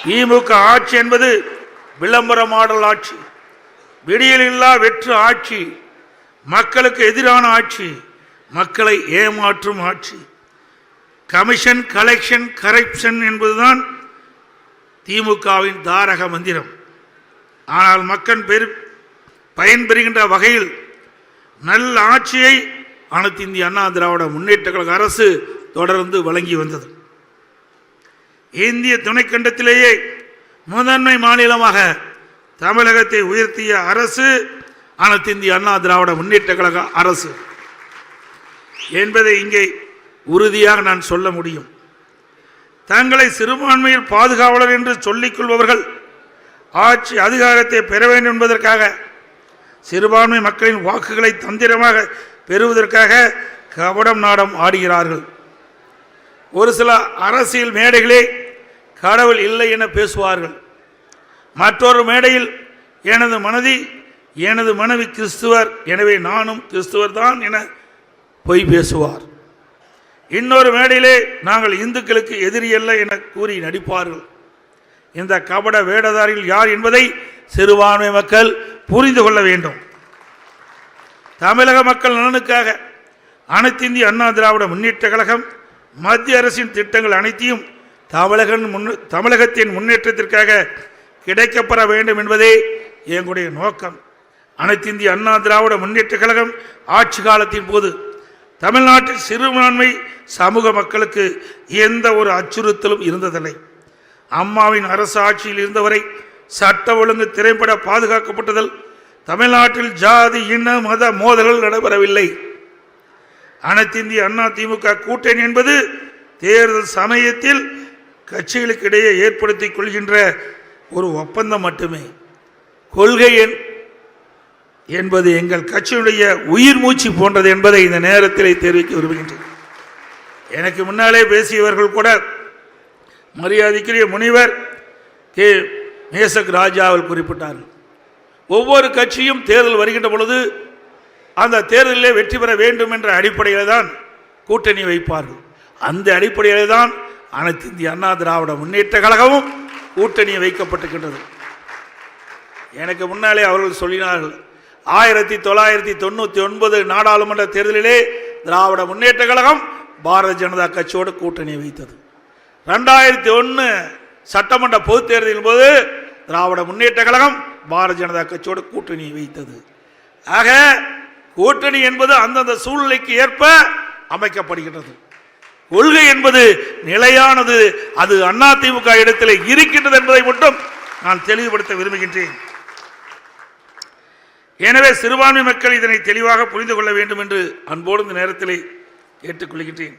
திமுக ஆட்சி என்பது விளம்பர மாடல் ஆட்சி, விடியலில்லா வெற்று ஆட்சி, மக்களுக்கு எதிரான ஆட்சி, மக்களை ஏமாற்றும் ஆட்சி. கமிஷன், கலெக்ஷன், கரப்ஷன் என்பதுதான் திமுகவின் தாரக மந்திரம். ஆனால் மக்கள் பயன்பெறுகின்ற வகையில் நல்ல ஆட்சியை அனைத்து இந்திய அண்ணா திராவிட முன்னேற்ற கழக அரசு தொடர்ந்து வழங்கி வந்தது. இந்திய துணைக்கண்டத்திலேயே முதன்மை மாநிலமாக தமிழகத்தை உயர்த்திய அரசு அனைத்து இந்திய அண்ணா திராவிட முன்னேற்ற கழக அரசு என்பதை இங்கே உறுதியாக நான் சொல்ல முடியும். தங்களை சிறுபான்மையில் பாதுகாவலர் என்று சொல்லிக் கொள்பவர்கள் ஆட்சி அதிகாரத்தை பெற வேண்டும் என்பதற்காக, சிறுபான்மை மக்களின் வாக்குகளை தந்திரமாக பெறுவதற்காக கபடம் நாடம் ஆடுகிறார்கள். ஒரு சில அரசியல் மேடைகளே கடவுள் இல்லை என பேசுவார்கள். மற்றொரு மேடையில் எனது மனைவி கிறிஸ்துவர், எனவே நானும் கிறிஸ்துவர் தான் என பொய் பேசுவார். இன்னொரு மேடையிலே நாங்கள் இந்துக்களுக்கு எதிரி அல்ல என கூறி நடிப்பார்கள். இந்த கபட வேடதாரிகள் யார் என்பதை சிறுபான்மை மக்கள் புரிந்து கொள்ள வேண்டும். தமிழக மக்கள் நலனுக்காக அனைத்து இந்திய அண்ணா திராவிட முன்னேற்ற கழகம் மத்திய அரசின் திட்டங்கள் அனைத்தையும் தமிழகத்தின் முன்னேற்றத்திற்காக கிடைக்கப்பெற வேண்டும் என்பதே எங்களுடைய நோக்கம். அனைத்து இந்திய அண்ணா திராவிட முன்னேற்ற கழகம் ஆட்சி காலத்தின் போது தமிழ்நாட்டில் சிறுபான்மை சமூக மக்களுக்கு எந்த ஒரு அச்சுறுத்தலும் இருந்ததில்லை. அம்மாவின் அரசு ஆட்சியில் இருந்தவரை சட்ட ஒழுங்கு திரைப்பட பாதுகாக்கப்பட்டதில் தமிழ்நாட்டில் ஜாதி இன மத மோதல்கள் நடைபெறவில்லை. அனைத்து இந்திய அண்ணா திமுக கூட்டணி என்பது தேர்தல் சமயத்தில் கட்சிகளுக்கு இடையே ஏற்படுத்திக் கொள்கின்ற ஒரு ஒப்பந்தம் மட்டுமே. கொள்கை என்பது எங்கள் கட்சியுடைய உயிர் மூச்சு போன்றது என்பதை இந்த நேரத்தில் தெரிவிக்க விரும்புகின்றேன். எனக்கு முன்னாலே பேசியவர்கள் கூட மரியாதைக்குரிய முனிவர் கே மேசக் ராஜா அவர்கள் குறிப்பிட்டார்கள். ஒவ்வொரு கட்சியும் தேர்தல் வருகின்ற பொழுது அந்த தேர்தலில் வெற்றி பெற வேண்டும் என்ற அடிப்படையில் தான் கூட்டணி வைப்பார்கள். அந்த அடிப்படையில் தான் அனைத்து இந்திய அண்ணா திராவிட முன்னேற்ற கழகமும் கூட்டணி வைக்கப்பட்டிருக்கின்றது. எனக்கு முன்னாலே அவர்கள் சொல்லினார்கள், 1999 நாடாளுமன்ற தேர்தலிலே திராவிட முன்னேற்ற கழகம் பாரதிய ஜனதா கட்சியோடு கூட்டணி வைத்தது. 2001 சட்டமன்ற பொதுத் தேர்தலின் போது திராவிட முன்னேற்ற கழகம் பாரதிய ஜனதா கட்சியோடு கூட்டணி வைத்தது. ஆக கூட்டணி என்பது அந்தந்த சூழ்நிலைக்கு ஏற்ப அமைக்கப்படுகின்றது. கொள்கை என்பது நிலையானது, அது அதிமுக இடத்தில் இருக்கின்றது என்பதை மட்டும் நான் தெளிவுபடுத்த விரும்புகின்றேன். எனவே சிறுபான்மை மக்கள் இதனை தெளிவாக புரிந்து கொள்ள வேண்டும் என்று அன்போடு இந்த நேரத்தில் கேட்டுக்கொள்கின்றேன்.